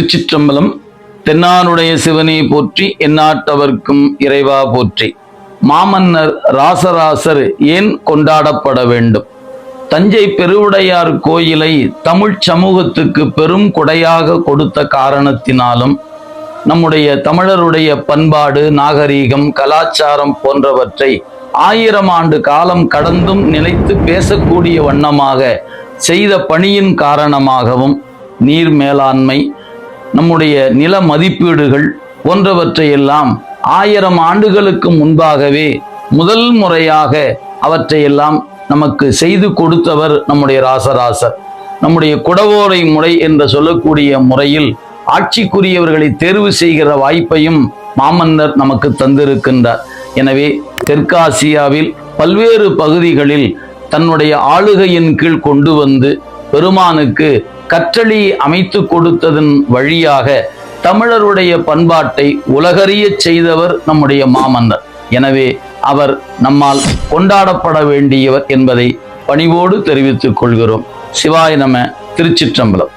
திருச்சிற்றம்பலம். தென்னாருடைய சிவனை போற்றி, எந்நாட்டவர்க்கும் இறைவா போற்றி. மாமன்னர் ராசராசர் ஏன் கொண்டாடப்பட வேண்டும்? தஞ்சை பெருவுடையார் கோயிலை தமிழ் சமூகத்துக்கு பெரும் கொடையாக கொடுத்த காரணத்தினாலும், நம்முடைய தமிழருடைய பண்பாடு, நாகரீகம், கலாச்சாரம் போன்றவற்றை 1000 ஆண்டு காலம் கடந்தும் நிலைத்து பேசக்கூடிய வண்ணமாக செய்த பணியின் காரணமாகவும், நீர் மேலாண்மை, நம்முடைய நில மதிப்பீடுகள் போன்றவற்றையெல்லாம் 1000 ஆண்டுகளுக்கு முன்பாகவே முதல் முறையாக அவற்றையெல்லாம் நமக்கு செய்து கொடுத்தவர் நம்முடைய ராசராசர். நம்முடைய குடவோலை முறை என்று சொல்லக்கூடிய முறையில் ஆட்சிக்குரியவர்களை தேர்வு செய்கிற வாய்ப்பையும் மாமன்னர் நமக்கு தந்திருக்கின்றார். எனவே தெற்காசியாவில் பல்வேறு பகுதிகளில் தன்னுடைய ஆளுகையின் கீழ் கொண்டு வந்து பெருமானுக்கு கற்றளி அமைத்து கொடுத்ததன் வழியாக தமிழருடைய பண்பாட்டை உலகறிய செய்தவர் நம்முடைய மாமன்னர். எனவே அவர் நம்மால் கொண்டாடப்பட வேண்டியவர் என்பதை பணிவோடு தெரிவித்துக் கொள்கிறோம். சிவாய நம. திருச்சிற்றம்பலம்.